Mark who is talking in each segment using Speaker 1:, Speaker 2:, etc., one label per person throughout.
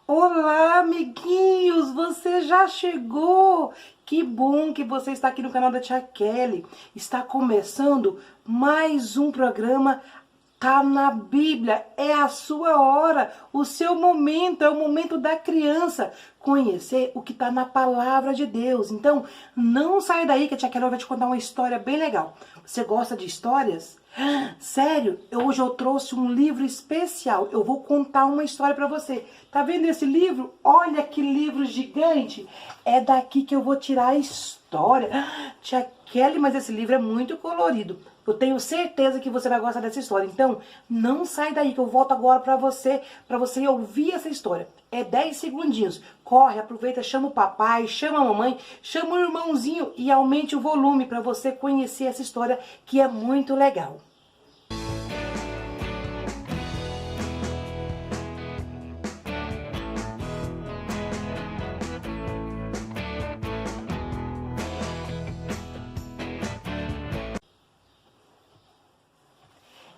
Speaker 1: Olá, amiguinhos! Você já chegou? Que bom que você está aqui no canal da Tia Kelly. Está começando mais um programa Tá na Bíblia. É a sua hora, o seu momento, é o momento da criança conhecer o que está na palavra de Deus. Então, não sai daí que a Tia Kelly vai te contar uma história bem legal. Você gosta de histórias? Sério, hoje eu trouxe um livro especial. Eu vou contar uma história pra você. Tá vendo esse livro? Olha que livro gigante. É daqui que eu vou tirar a história. Tia Kelly, mas esse livro é muito colorido. Eu tenho certeza que você vai gostar dessa história. Então, não sai daí que eu volto agora pra você ouvir essa história. É 10 segundinhos. Corre, aproveita, chama o papai, chama a mamãe, chama o irmãozinho e aumente o volume pra você conhecer essa história que é muito legal.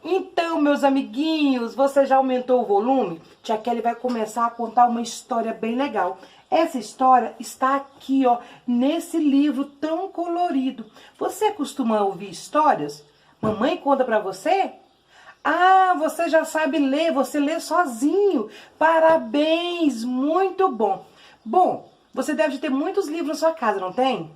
Speaker 1: Então, meus amiguinhos, você já aumentou o volume? Tia Kelly vai começar a contar uma história bem legal. Essa história está aqui, ó, nesse livro tão colorido. Você costuma ouvir histórias? Mamãe conta pra você? Ah, você já sabe ler, você lê sozinho. Parabéns, muito bom. Bom, você deve ter muitos livros na sua casa, não tem?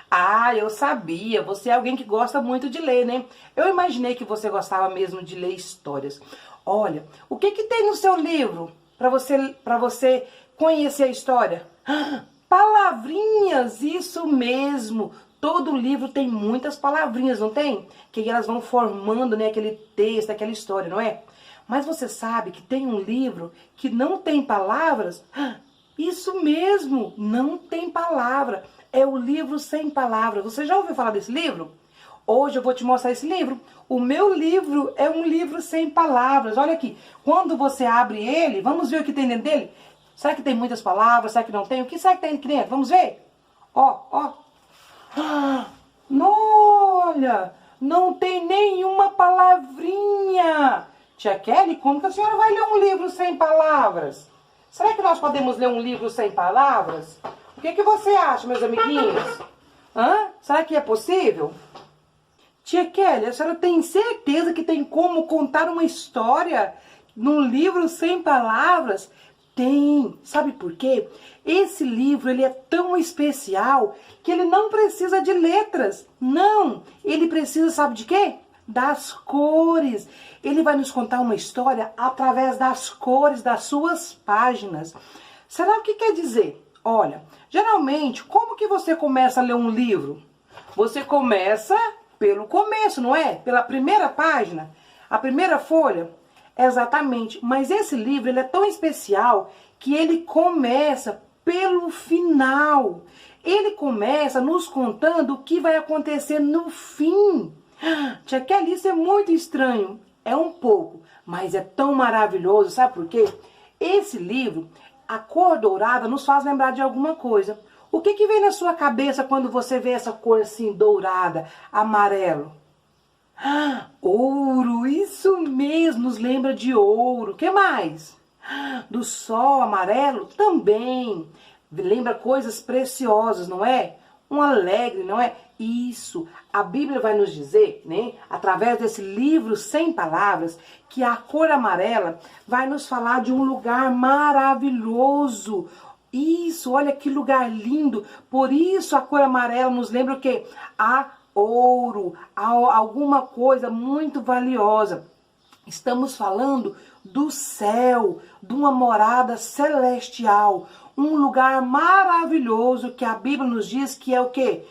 Speaker 1: Ah, eu sabia. Você é alguém que gosta muito de ler, né? Eu imaginei que você gostava mesmo de ler histórias. Olha, o que tem no seu livro para você conhecer a história? Palavrinhas, isso mesmo. Todo livro tem muitas palavrinhas, não tem? Que elas vão formando, né, aquele texto, aquela história, não é? Mas você sabe que tem um livro que não tem palavras? Isso mesmo, não tem palavra. É o livro sem palavras. Você já ouviu falar desse livro? Hoje eu vou te mostrar esse livro. O meu livro é um livro sem palavras. Olha aqui, quando você abre ele, vamos ver o que tem dentro dele? Será que tem muitas palavras? Será que não tem? O que será que tem aqui dentro? Vamos ver? Ó, ó. Olha, não tem nenhuma palavrinha. Tia Kelly, como que a senhora vai ler um livro sem palavras? Será que nós podemos ler um livro sem palavras? O que você acha, meus amiguinhos? Será que é possível? Tia Kelly, a senhora tem certeza que tem como contar uma história num livro sem palavras? Tem. Sabe por quê? Esse livro ele é tão especial que ele não precisa de letras. Não. Ele precisa, sabe de quê? Das cores. Ele vai nos contar uma história através das cores das suas páginas. Será o que quer dizer? Olha, geralmente, como que você começa a ler um livro? Você começa pelo começo, não é? Pela primeira página, a primeira folha. Exatamente, mas esse livro ele é tão especial que ele começa pelo final. Ele começa nos contando o que vai acontecer no fim. Tia Kelly, isso é muito estranho. É um pouco, mas é tão maravilhoso. Sabe por quê? Esse livro, a cor dourada, nos faz lembrar de alguma coisa. O que vem na sua cabeça quando você vê essa cor assim, dourada, amarelo? Ouro, isso mesmo, nos lembra de ouro. O que mais? Do sol amarelo? Também. Lembra coisas preciosas, não é? Um alegre, não é? Isso. A Bíblia vai nos dizer, né, através desse livro sem palavras, que a cor amarela vai nos falar de um lugar maravilhoso. Isso, olha que lugar lindo. Por isso a cor amarela nos lembra o quê? A ouro, alguma coisa muito valiosa. Estamos falando do céu, de uma morada celestial, um lugar maravilhoso que a Bíblia nos diz que é o quê?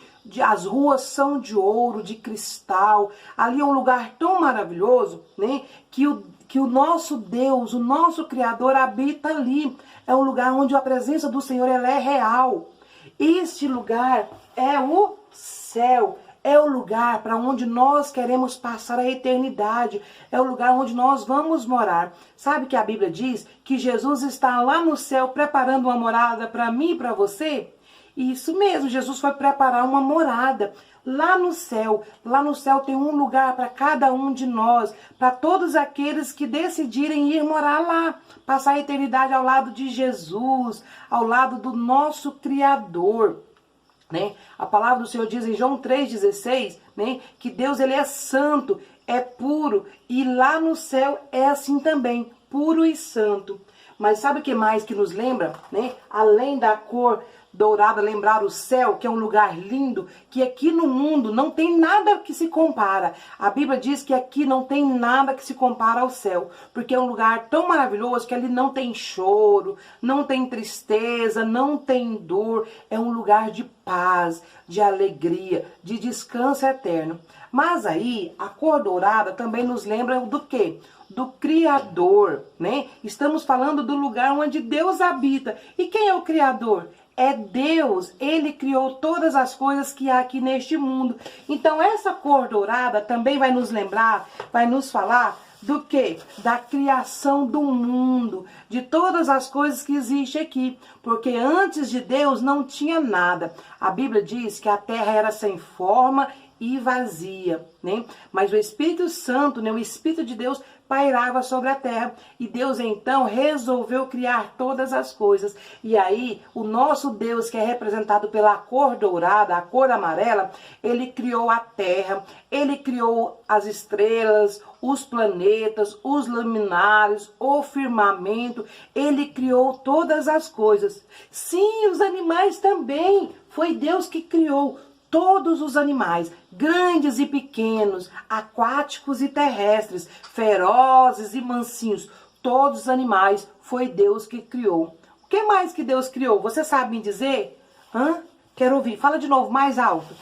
Speaker 1: As ruas são de ouro, de cristal. Ali é um lugar tão maravilhoso, né, que o nosso Deus, o nosso Criador habita ali. É um lugar onde a presença do Senhor ela é real. Este lugar é o céu. É o lugar para onde nós queremos passar a eternidade. É o lugar onde nós vamos morar. Sabe que a Bíblia diz que Jesus está lá no céu preparando uma morada para mim e para você? Isso mesmo, Jesus foi preparar uma morada lá no céu. Lá no céu tem um lugar para cada um de nós, para todos aqueles que decidirem ir morar lá, passar a eternidade ao lado de Jesus, ao lado do nosso Criador. Né? A palavra do Senhor diz em João 3,16, né, que Deus ele é santo, é puro, e lá no céu é assim também, puro e santo. Mas sabe o que mais que nos lembra? Né? Além da cor dourada, lembrar o céu, que é um lugar lindo, que aqui no mundo não tem nada que se compara. A Bíblia diz que aqui não tem nada que se compara ao céu, porque é um lugar tão maravilhoso que ali não tem choro, não tem tristeza, não tem dor. É um lugar de paz, de alegria, de descanso eterno. Mas aí, a cor dourada também nos lembra do quê? Do Criador, né? Estamos falando do lugar onde Deus habita. E quem é o Criador? É Deus. Ele criou todas as coisas que há aqui neste mundo. Então essa cor dourada também vai nos lembrar, vai nos falar do quê? Da criação do mundo, de todas as coisas que existem aqui. Porque antes de Deus não tinha nada. A Bíblia diz que a terra era sem forma e vazia, né? Mas o Espírito Santo, né, o Espírito de Deus pairava sobre a terra, e Deus então resolveu criar todas as coisas. E aí o nosso Deus, que é representado pela cor dourada, a cor amarela, ele criou a terra, ele criou as estrelas, os planetas, os luminares, o firmamento, ele criou todas as coisas. Sim, os animais também, foi Deus que criou todos os animais, grandes e pequenos, aquáticos e terrestres, ferozes e mansinhos, todos os animais foi Deus que criou. O que mais que Deus criou? Você sabe me dizer? Quero ouvir. Fala de novo, mais alto.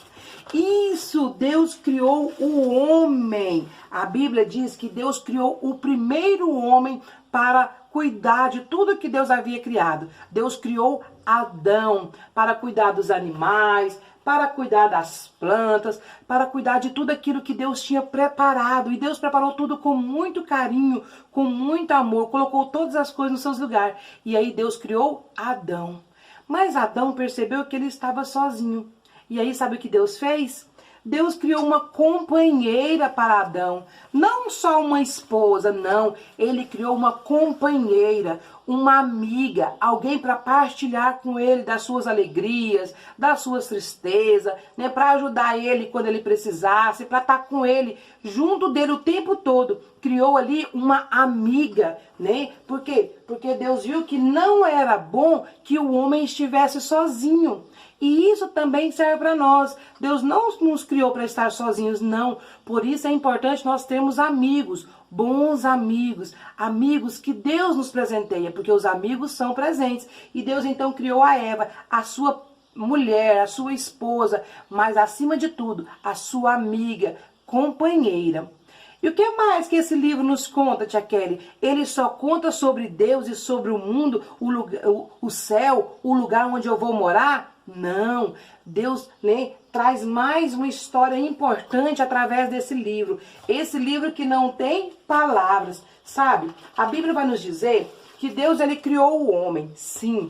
Speaker 1: Isso, Deus criou o homem. A Bíblia diz que Deus criou o primeiro homem para cuidar de tudo que Deus havia criado. Deus criou Adão para cuidar dos animais, para cuidar das plantas, para cuidar de tudo aquilo que Deus tinha preparado. E Deus preparou tudo com muito carinho, com muito amor, colocou todas as coisas nos seus lugares. E aí Deus criou Adão. Mas Adão percebeu que ele estava sozinho. E aí sabe o que Deus fez? Deus criou uma companheira para Adão. Não só uma esposa, não. Ele criou uma companheira, uma amiga, alguém para partilhar com ele das suas alegrias, das suas tristezas, né, para ajudar ele quando ele precisasse, para estar com ele, junto dele o tempo todo. Criou ali uma amiga, né? Por quê? Porque Deus viu que não era bom que o homem estivesse sozinho. E isso também serve para nós. Deus não nos criou para estar sozinhos, não. Por isso é importante nós termos amigos, bons amigos, amigos que Deus nos presenteia, porque os amigos são presentes. E Deus então criou a Eva, a sua mulher, a sua esposa, mas acima de tudo, a sua amiga, companheira. E o que mais que esse livro nos conta, tia Kelly? Ele só conta sobre Deus e sobre o mundo, o céu, o lugar onde eu vou morar? Não, Deus, né, traz mais uma história importante através desse livro. Esse livro que não tem palavras, sabe? A Bíblia vai nos dizer que Deus ele criou o homem, sim,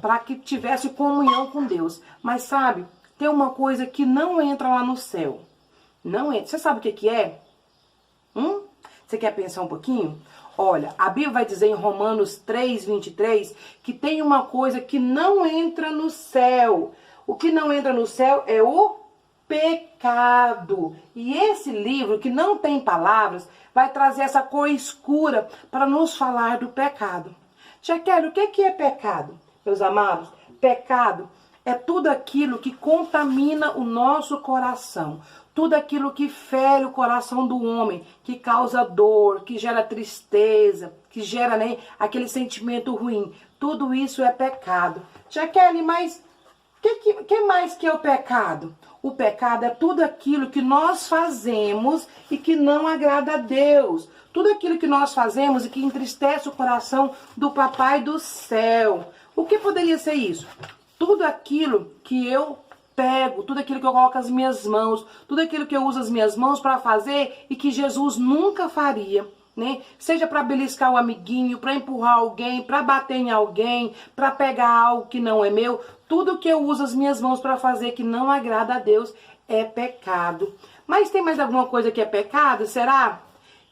Speaker 1: para que tivesse comunhão com Deus. Mas sabe, tem uma coisa que não entra lá no céu. Não entra. Você sabe o que é? Você quer pensar um pouquinho? Olha, a Bíblia vai dizer em Romanos 3:23 que tem uma coisa que não entra no céu. O que não entra no céu é o pecado. E esse livro, que não tem palavras, vai trazer essa cor escura para nos falar do pecado. Tia Kelly, o que é pecado, meus amados? Pecado é tudo aquilo que contamina o nosso coração. Tudo aquilo que fere o coração do homem, que causa dor, que gera tristeza, que gera, né, aquele sentimento ruim. Tudo isso é pecado. Tia Kelly, mas que mais que é o pecado? O pecado é tudo aquilo que nós fazemos e que não agrada a Deus. Tudo aquilo que nós fazemos e que entristece o coração do Papai do céu. O que poderia ser isso? Tudo aquilo que eu pego, tudo aquilo que eu coloco as minhas mãos, tudo aquilo que eu uso as minhas mãos para fazer e que Jesus nunca faria, né? Seja para beliscar um amiguinho, para empurrar alguém, para bater em alguém, para pegar algo que não é meu, Tudo que eu uso as minhas mãos para fazer que não agrada a Deus é pecado. Mas tem mais alguma coisa que é pecado? Será?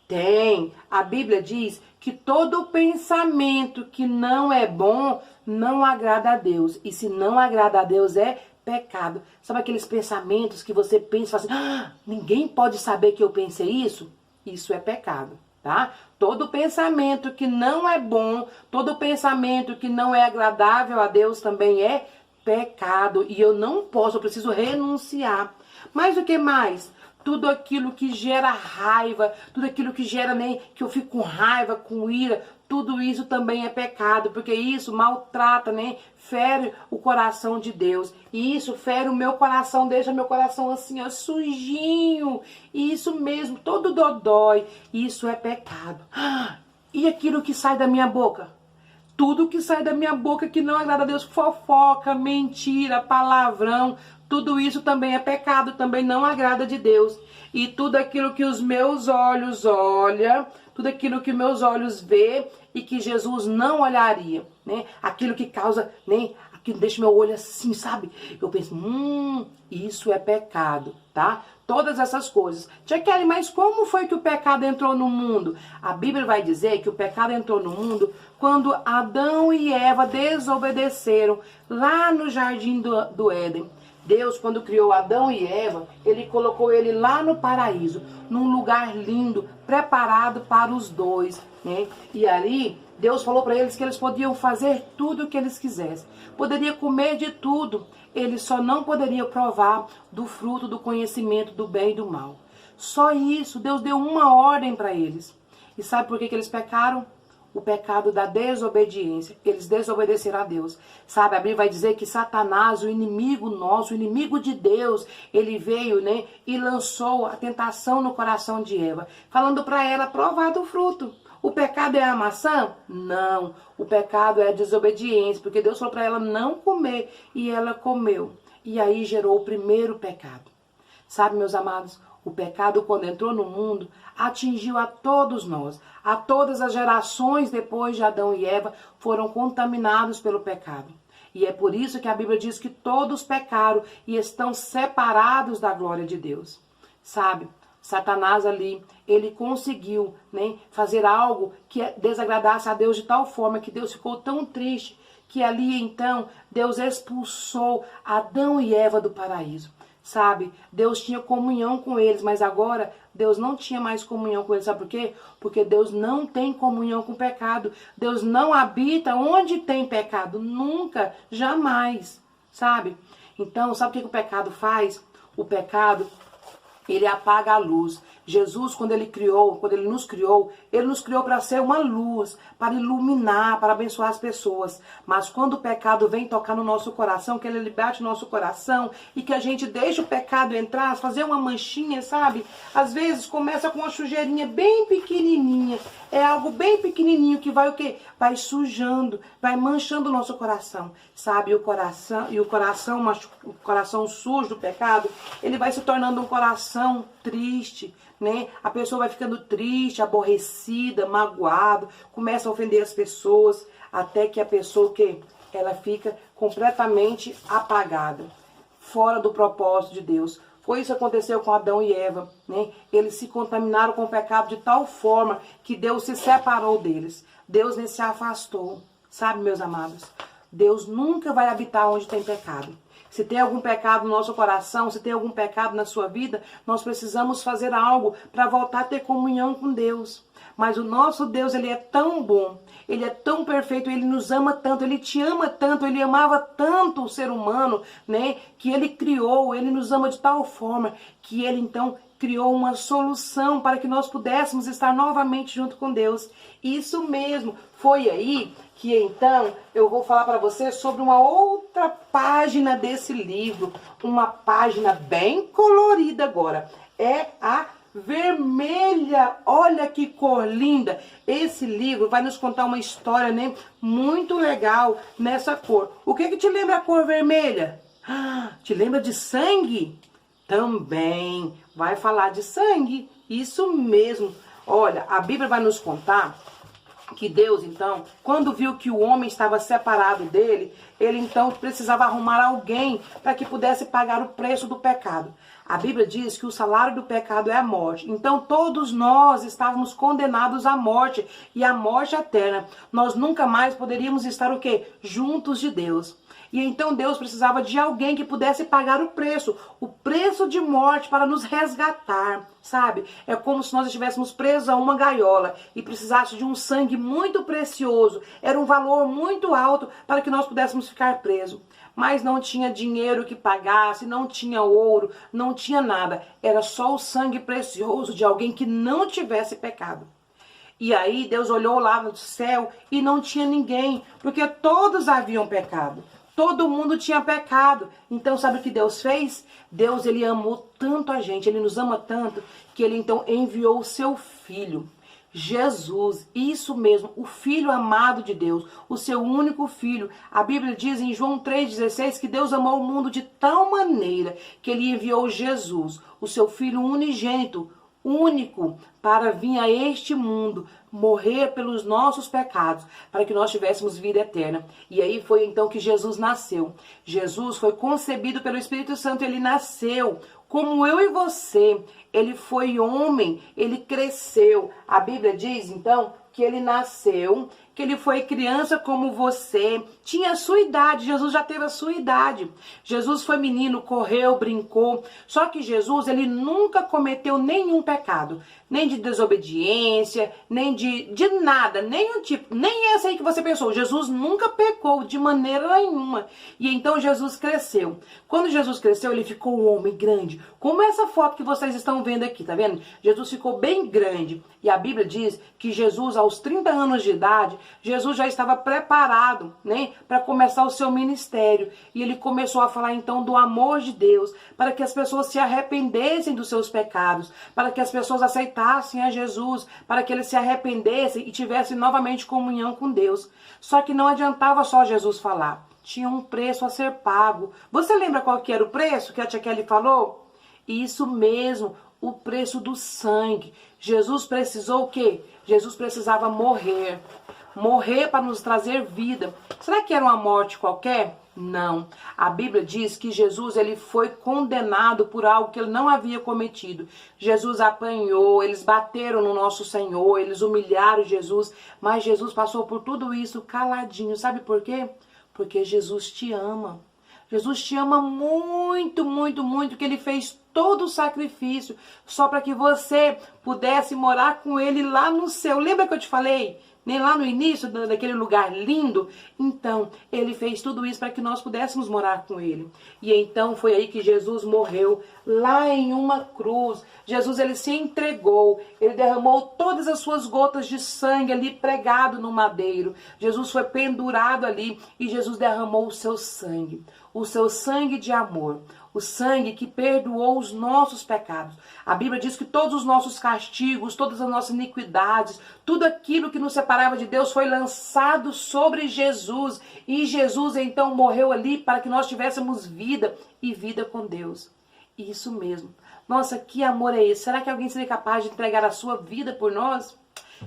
Speaker 1: Tem. A Bíblia diz que todo pensamento que não é bom não agrada a Deus. E se não agrada a Deus é pecado. Sabe aqueles pensamentos que você pensa e fala assim, ninguém pode saber que eu pensei isso? Isso é pecado, tá? Todo pensamento que não é bom, todo pensamento que não é agradável a Deus também é pecado. E eu não posso, eu preciso renunciar. Mas o que mais? Tudo aquilo que gera raiva, tudo aquilo que gera, né, que eu fico com raiva, com ira, tudo isso também é pecado, porque isso maltrata, né, fere o coração de Deus. E isso fere o meu coração, deixa meu coração assim, ó, sujinho. Isso mesmo, todo dodói. Isso é pecado. E aquilo que sai da minha boca? Tudo que sai da minha boca que não agrada a Deus, fofoca, mentira, palavrão, tudo isso também é pecado, também não agrada de Deus. E tudo aquilo que os meus olhos olham, tudo aquilo que meus olhos vê e que Jesus não olharia, né? Aquilo que causa, né? Aquilo deixa meu olho assim, sabe? Eu penso, isso é pecado, tá? Todas essas coisas. Tia Kelly, mas como foi que o pecado entrou no mundo? A Bíblia vai dizer que o pecado entrou no mundo quando Adão e Eva desobedeceram lá no jardim do Éden. Deus, quando criou Adão e Eva, ele colocou ele lá no paraíso, num lugar lindo, preparado para os dois, né? E ali, Deus falou para eles que eles podiam fazer tudo o que eles quisessem. Poderia comer de tudo. Eles só não poderiam provar do fruto do conhecimento do bem e do mal. Só isso, Deus deu uma ordem para eles. E sabe por que eles pecaram? O pecado da desobediência. Eles desobedeceram a Deus. Sabe, a Bíblia vai dizer que Satanás, o inimigo nosso, o inimigo de Deus, ele veio, né, e lançou a tentação no coração de Eva, falando para ela provar do fruto. O pecado é a maçã? Não. O pecado é a desobediência, porque Deus falou para ela não comer e ela comeu. E aí gerou o primeiro pecado. Sabe, meus amados, o pecado, quando entrou no mundo, atingiu a todos nós. A todas as gerações depois de Adão e Eva foram contaminados pelo pecado. E é por isso que a Bíblia diz que todos pecaram e estão separados da glória de Deus. Sabe, Satanás ali, ele conseguiu, né, fazer algo que desagradasse a Deus de tal forma que Deus ficou tão triste que ali então Deus expulsou Adão e Eva do paraíso. Sabe, Deus tinha comunhão com eles, mas agora Deus não tinha mais comunhão com eles. Sabe por quê? Porque Deus não tem comunhão com o pecado. Deus não habita onde tem pecado. Nunca, jamais, sabe? Então, sabe o que o pecado faz? O pecado, ele apaga a luz. Jesus, quando ele nos criou para ser uma luz, para iluminar, para abençoar as pessoas. Mas quando o pecado vem tocar no nosso coração, que ele liberte o nosso coração e que a gente deixa o pecado entrar, fazer uma manchinha, sabe? Às vezes começa com uma sujeirinha bem pequenininha. É algo bem pequenininho que vai o quê? Vai sujando, vai manchando o nosso coração, sabe? O coração sujo do pecado, ele vai se tornando um coração triste, né? A pessoa vai ficando triste, aborrecida, magoada, começa a ofender as pessoas, até que a pessoa ela fica completamente apagada, fora do propósito de Deus. Foi isso que aconteceu com Adão e Eva, né? Eles se contaminaram com o pecado de tal forma que Deus se separou deles. Deus se afastou, sabe, meus amados? Deus nunca vai habitar onde tem pecado. Se tem algum pecado no nosso coração, se tem algum pecado na sua vida, nós precisamos fazer algo para voltar a ter comunhão com Deus. Mas o nosso Deus, ele é tão bom, ele é tão perfeito, ele nos ama tanto, ele te ama tanto, ele amava tanto o ser humano, né? Que ele criou, ele nos ama de tal forma que ele então criou uma solução para que nós pudéssemos estar novamente junto com Deus. Isso mesmo, foi aí que então eu vou falar para você sobre uma outra página desse livro, uma página bem colorida agora, é a vermelha. Olha que cor linda. Esse livro vai nos contar uma história, né, muito legal nessa cor. O que te lembra a cor vermelha? Te lembra de sangue? Também vai falar de sangue. Isso mesmo. Olha, a Bíblia vai nos contar que Deus, então, quando viu que o homem estava separado dele, ele então precisava arrumar alguém para que pudesse pagar o preço do pecado. A Bíblia diz que o salário do pecado é a morte. Então todos nós estávamos condenados à morte e à morte eterna. Nós nunca mais poderíamos estar o quê? Juntos de Deus. E então Deus precisava de alguém que pudesse pagar o preço de morte para nos resgatar, sabe? É como se nós estivéssemos presos a uma gaiola e precisasse de um sangue muito precioso. Era um valor muito alto para que nós pudéssemos ficar presos. Mas não tinha dinheiro que pagasse, não tinha ouro, não tinha nada. Era só o sangue precioso de alguém que não tivesse pecado. E aí Deus olhou lá no céu e não tinha ninguém, porque todos haviam pecado. Todo mundo tinha pecado. Então sabe o que Deus fez? Deus, ele amou tanto a gente, ele nos ama tanto, que ele então enviou o seu filho, Jesus, isso mesmo, o Filho amado de Deus, o seu único Filho. A Bíblia diz em João 3,16 que Deus amou o mundo de tal maneira que ele enviou Jesus, o seu Filho unigênito, único, para vir a este mundo, morrer pelos nossos pecados, para que nós tivéssemos vida eterna. E aí foi então que Jesus nasceu. Jesus foi concebido pelo Espírito Santo, ele nasceu como eu e você. Ele foi homem, ele cresceu. A Bíblia diz então que ele nasceu, que ele foi criança como você, tinha a sua idade, Jesus já teve a sua idade. Jesus foi menino, correu, brincou, só que Jesus, ele nunca cometeu nenhum pecado, nem de desobediência, nem de nada, nenhum tipo, nem esse aí que você pensou. Jesus nunca pecou de maneira nenhuma. E então Jesus cresceu. Quando Jesus cresceu, ele ficou um homem grande, como essa foto que vocês estão vendo aqui, tá vendo? Jesus ficou bem grande. E a Bíblia diz que Jesus, aos 30 anos de idade, Jesus já estava preparado, né, para começar o seu ministério. E ele começou a falar então do amor de Deus, para que as pessoas se arrependessem dos seus pecados, para que as pessoas aceitassem a Jesus, para que eles se arrependessem e tivessem novamente comunhão com Deus. Só que não adiantava só Jesus falar, tinha um preço a ser pago. Você lembra qual que era o preço que a tia Kelly falou? Isso mesmo, o preço do sangue. Jesus precisou o quê? Jesus precisava morrer. Morrer para nos trazer vida. Será que era uma morte qualquer? Não. A Bíblia diz que Jesus, ele foi condenado por algo que ele não havia cometido. Jesus apanhou, eles bateram no nosso Senhor, eles humilharam Jesus, mas Jesus passou por tudo isso caladinho. Sabe por quê? Porque Jesus te ama. Jesus te ama muito, muito, muito, que ele fez todo o sacrifício só para que você pudesse morar com ele lá no céu. Lembra que eu te falei? Nem lá no início, daquele lugar lindo? Então, ele fez tudo isso para que nós pudéssemos morar com ele. E então foi aí que Jesus morreu, lá em uma cruz. Jesus, ele se entregou, ele derramou todas as suas gotas de sangue ali pregado no madeiro. Jesus foi pendurado ali e Jesus derramou o seu sangue de amor. O sangue que perdoou os nossos pecados. A Bíblia diz que todos os nossos castigos, todas as nossas iniquidades, tudo aquilo que nos separava de Deus foi lançado sobre Jesus. E Jesus então morreu ali para que nós tivéssemos vida e vida com Deus. Isso mesmo. Nossa, que amor é esse? Será que alguém seria capaz de entregar a sua vida por nós?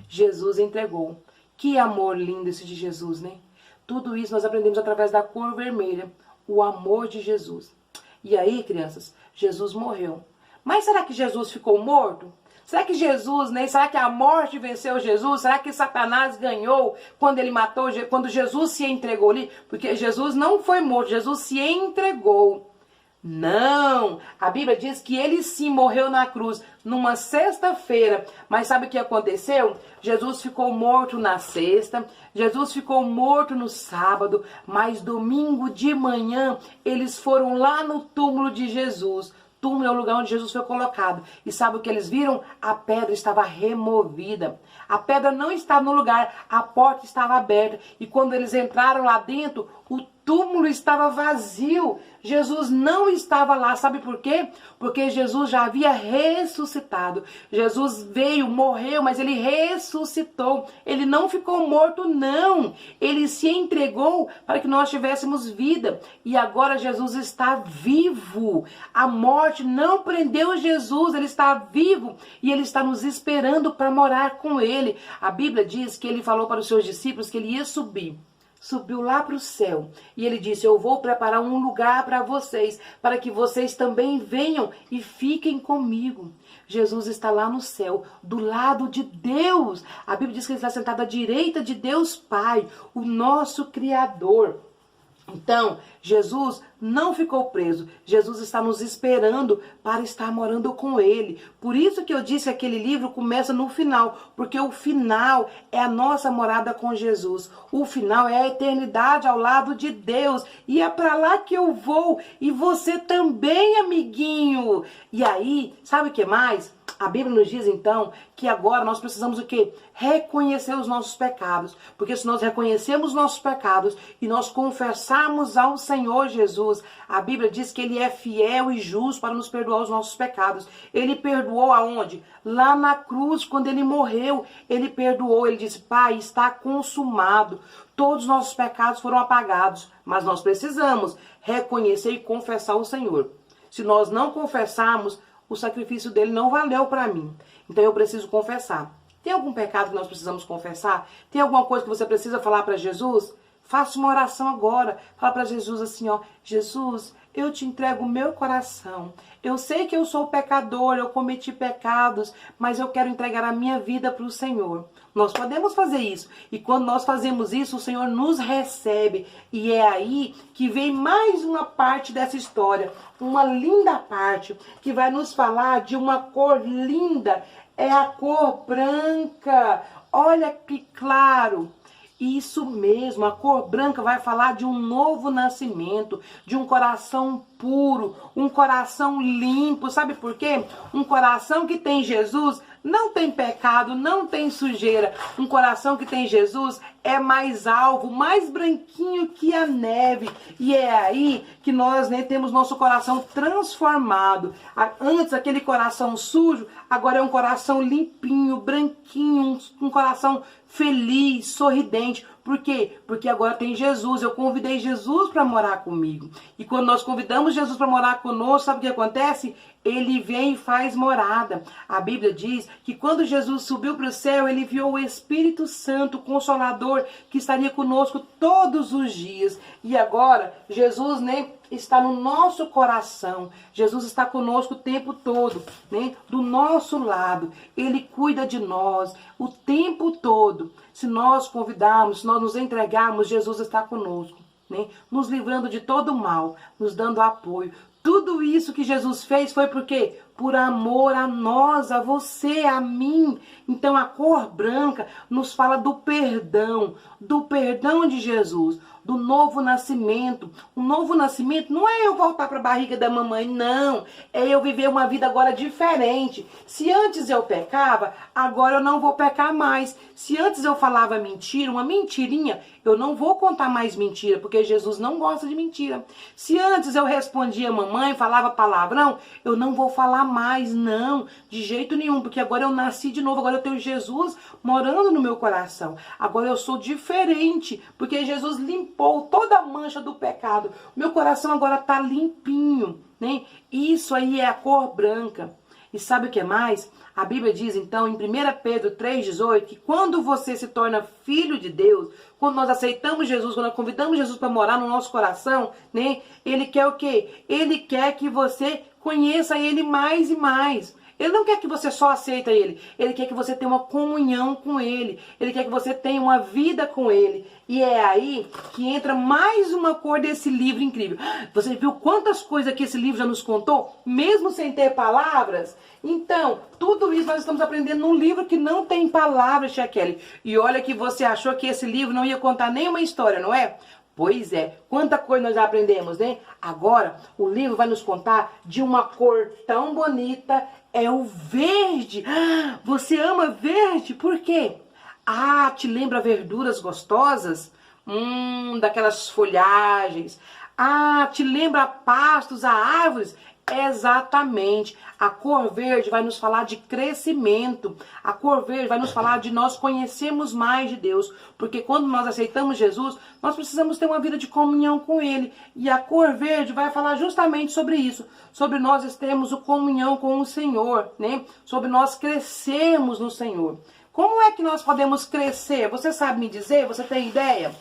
Speaker 1: Jesus entregou. Que amor lindo esse de Jesus, né? Tudo isso nós aprendemos através da cor vermelha. O amor de Jesus. E aí, crianças, Jesus morreu. Mas será que Jesus ficou morto? Será que Jesus, né? Será que a morte venceu Jesus? Será que Satanás ganhou quando ele matou, quando Jesus se entregou ali? Porque Jesus não foi morto, Jesus se entregou. Não, a Bíblia diz que ele sim morreu na cruz numa sexta-feira, mas sabe o que aconteceu? Jesus ficou morto na sexta, Jesus ficou morto no sábado, mas domingo de manhã eles foram lá no túmulo de Jesus. Túmulo é o lugar onde Jesus foi colocado. E sabe o que eles viram? A pedra estava removida. A pedra não estava no lugar, a porta estava aberta. E quando eles entraram lá dentro, o túmulo estava vazio. Jesus não estava lá. Sabe por quê? Porque Jesus já havia ressuscitado. Jesus veio, morreu, mas ele ressuscitou. Ele não ficou morto, não. Ele se entregou para que nós tivéssemos vida. E agora Jesus está vivo. A morte não prendeu Jesus. Ele está vivo e ele está nos esperando para morar com ele. A Bíblia diz que ele falou para os seus discípulos que ele ia subir. Subiu lá para o céu e ele disse: eu vou preparar um lugar para vocês, para que vocês também venham e fiquem comigo. Jesus está lá no céu, do lado de Deus. A Bíblia diz que ele está sentado à direita de Deus Pai, o nosso Criador. Então, Jesus não ficou preso. Jesus está nos esperando para estar morando com ele. Por isso que eu disse que aquele livro começa no final. Porque o final é a nossa morada com Jesus. O final é a eternidade ao lado de Deus. E é para lá que eu vou. E você também, amiguinho. E aí, sabe o que mais? A Bíblia nos diz então que agora nós precisamos o quê? Reconhecer os nossos pecados. Porque se nós reconhecermos os nossos pecados e nós confessarmos ao Senhor Jesus, a Bíblia diz que ele é fiel e justo para nos perdoar os nossos pecados. Ele perdoou aonde? Lá na cruz, quando ele morreu, ele perdoou. Ele disse: Pai, está consumado. Todos os nossos pecados foram apagados. Mas nós precisamos reconhecer e confessar o Senhor. Se nós não confessarmos, o sacrifício dele não valeu para mim. Então eu preciso confessar. Tem algum pecado que nós precisamos confessar? Tem alguma coisa que você precisa falar para Jesus? Faça uma oração agora. Fala para Jesus assim, ó: Jesus, eu te entrego o meu coração. Eu sei que eu sou pecador, eu cometi pecados, mas eu quero entregar a minha vida para o Senhor. Nós podemos fazer isso. E quando nós fazemos isso, o Senhor nos recebe. E é aí que vem mais uma parte dessa história. Uma linda parte que vai nos falar de uma cor linda. É a cor branca. Olha que claro. Isso mesmo, a cor branca vai falar de um novo nascimento, de um coração puro, um coração limpo. Sabe por quê? Um coração que tem Jesus não tem pecado, não tem sujeira. Um coração que tem Jesus é mais alvo, mais branquinho que a neve. E é aí que nós temos nosso coração transformado. Antes aquele coração sujo, agora é um coração limpinho, branquinho, um coração feliz, sorridente. Por quê? Porque agora tem Jesus. Eu convidei Jesus para morar comigo. E quando nós convidamos Jesus para morar conosco, sabe o que acontece? Ele vem e faz morada. A Bíblia diz que quando Jesus subiu para o céu, ele enviou o Espírito Santo, o Consolador, que estaria conosco todos os dias. E agora, Jesus, está no nosso coração. Jesus está conosco o tempo todo, do nosso lado. Ele cuida de nós o tempo todo. Se nós convidarmos, se nós nos entregarmos, Jesus está conosco, nos livrando de todo o mal, nos dando apoio. Tudo isso que Jesus fez foi por quê? Por amor a nós, a você, a mim. Então a cor branca nos fala do perdão de Jesus, do novo nascimento. O novo nascimento não é eu voltar para a barriga da mamãe, não. É eu viver uma vida agora diferente. Se antes eu pecava, agora eu não vou pecar mais. Se antes eu falava mentira, uma mentirinha, eu não vou contar mais mentira, porque Jesus não gosta de mentira. Se antes eu respondia mamãe, falava palavrão, eu não vou falar mais, não, de jeito nenhum, porque agora eu nasci de novo, agora eu tenho Jesus morando no meu coração. Agora eu sou diferente, porque Jesus limpou toda a mancha do pecado. Meu coração agora está limpinho, Isso aí é a cor branca. E sabe o que mais? A Bíblia diz então em 1 Pedro 3,18 que quando você se torna filho de Deus, quando nós aceitamos Jesus, quando nós convidamos Jesus para morar no nosso coração, Ele quer o quê? Ele quer que você conheça Ele mais e mais. Ele não quer que você só aceita Ele. Ele quer que você tenha uma comunhão com Ele. Ele quer que você tenha uma vida com Ele. E é aí que entra mais uma cor desse livro incrível. Você viu quantas coisas que esse livro já nos contou? Mesmo sem ter palavras? Então, tudo isso nós estamos aprendendo num livro que não tem palavras, Tia Kelly. E olha que você achou que esse livro não ia contar nenhuma história, não é? Pois é, quanta coisa nós já aprendemos, Agora, o livro vai nos contar de uma cor tão bonita, é o verde. Você ama verde? Por quê? Te lembra verduras gostosas? Daquelas folhagens. Ah, te lembra a pastos, a árvores? Exatamente. A cor verde vai nos falar de crescimento. A cor verde vai nos falar de nós conhecermos mais de Deus. Porque quando nós aceitamos Jesus, nós precisamos ter uma vida de comunhão com Ele. E a cor verde vai falar justamente sobre isso. Sobre nós termos a comunhão com o Senhor, né? Sobre nós crescermos no Senhor. Como é que nós podemos crescer? Você sabe me dizer? Você tem ideia?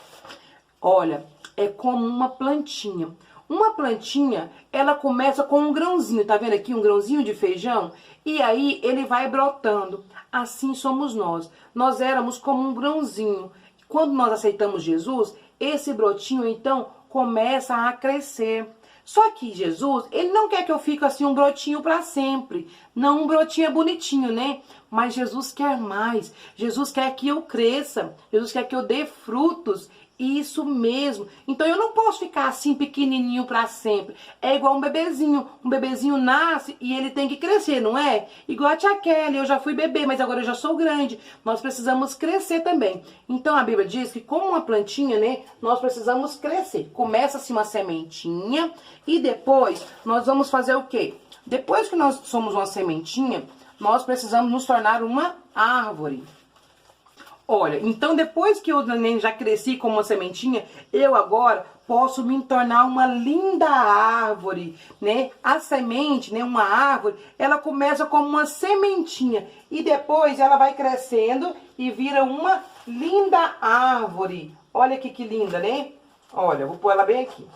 Speaker 1: Olha, é como uma plantinha. Uma plantinha, ela começa com um grãozinho, tá vendo aqui? Um grãozinho de feijão. E aí ele vai brotando. Assim somos nós. Nós éramos como um grãozinho. Quando nós aceitamos Jesus, esse brotinho então começa a crescer. Só que Jesus, ele não quer que eu fique assim um brotinho para sempre. Não, um brotinho é bonitinho, né? Mas Jesus quer mais. Jesus quer que eu cresça. Jesus quer que eu dê frutos. Isso mesmo. Então eu não posso ficar assim pequenininho para sempre. É igual um bebezinho. Um bebezinho nasce e ele tem que crescer, não é? Igual a tia Kelly, eu já fui bebê, mas agora eu já sou grande. Nós precisamos crescer também. Então a Bíblia diz que como uma plantinha, né, nós precisamos crescer. Começa-se uma sementinha e depois nós vamos fazer o quê? Depois que nós somos uma sementinha, nós precisamos nos tornar uma árvore. Olha, então depois que eu já cresci como uma sementinha, eu agora posso me tornar uma linda árvore, né? A semente, né, uma árvore, ela começa como uma sementinha e depois ela vai crescendo e vira uma linda árvore. Olha aqui que linda, né? Olha, vou pôr ela bem aqui.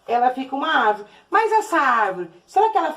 Speaker 1: Ela fica uma árvore. Mas essa árvore, será que ela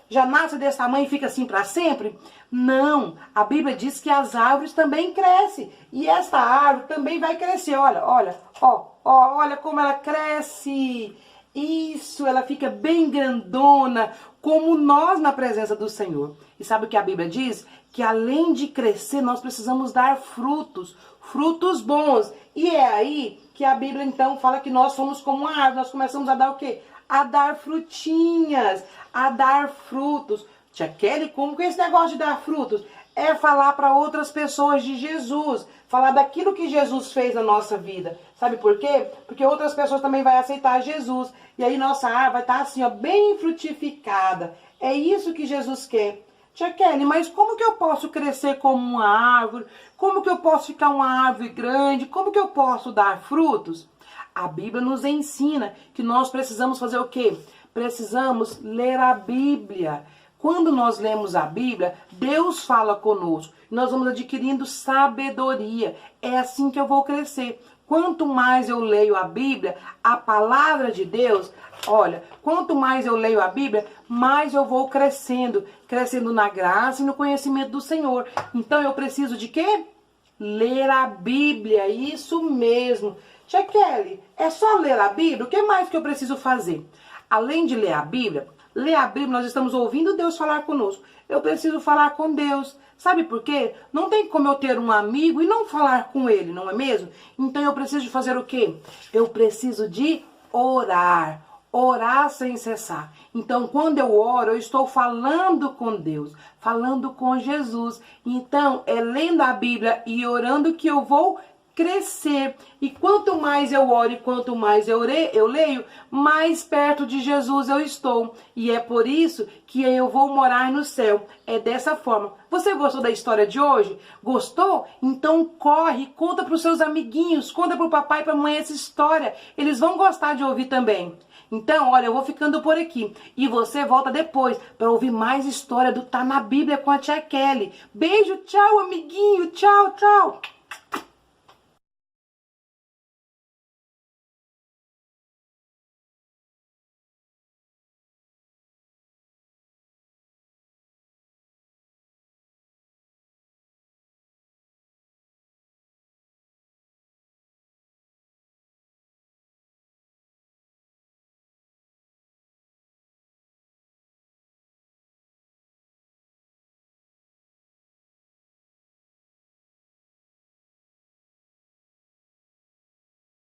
Speaker 1: já nasce desse tamanho e fica assim para sempre? Não, a Bíblia diz que as árvores também crescem. E essa árvore também vai crescer. Olha como ela cresce. Isso, ela fica bem grandona, como nós na presença do Senhor. E sabe o que a Bíblia diz? Que além de crescer, nós precisamos dar frutos, frutos bons. E é aí que a Bíblia então fala que nós somos como uma árvore. Nós começamos a dar o quê? A dar frutinhas, a dar frutos. Tia Kelly, como que é esse negócio de dar frutos? É falar para outras pessoas de Jesus, falar daquilo que Jesus fez na nossa vida. Sabe por quê? Porque outras pessoas também vão aceitar Jesus. E aí nossa árvore vai estar assim, ó, bem frutificada. É isso que Jesus quer. Tia Kelly, mas como que eu posso crescer como uma árvore? Como que eu posso ficar uma árvore grande? Como que eu posso dar frutos? A Bíblia nos ensina que nós precisamos fazer o quê? Precisamos ler a Bíblia. Quando nós lemos a Bíblia, Deus fala conosco. Nós vamos adquirindo sabedoria. É assim que eu vou crescer. Quanto mais eu leio a Bíblia, a palavra de Deus, olha, quanto mais eu leio a Bíblia, mais eu vou crescendo. Crescendo na graça e no conhecimento do Senhor. Então eu preciso de quê? Ler a Bíblia, isso mesmo. Tia Kelly, é só ler a Bíblia? O que mais que eu preciso fazer? Além de ler a Bíblia, nós estamos ouvindo Deus falar conosco. Eu preciso falar com Deus. Sabe por quê? Não tem como eu ter um amigo e não falar com ele, não é mesmo? Então eu preciso de fazer o quê? Eu preciso de orar. Orar sem cessar. Então, quando eu oro, eu estou falando com Deus, falando com Jesus. Então, é lendo a Bíblia e orando que eu vou crescer. E quanto mais eu oro e quanto mais eu leio, mais perto de Jesus eu estou. E é por isso que eu vou morar no céu. É dessa forma. Você gostou da história de hoje? Gostou? Então corre, conta para os seus amiguinhos, conta para o papai e para a mãe essa história. Eles vão gostar de ouvir também. Então, olha, eu vou ficando por aqui. E você volta depois para ouvir mais história do Tá na Bíblia com a tia Kelly. Beijo, tchau, amiguinho. Tchau, tchau.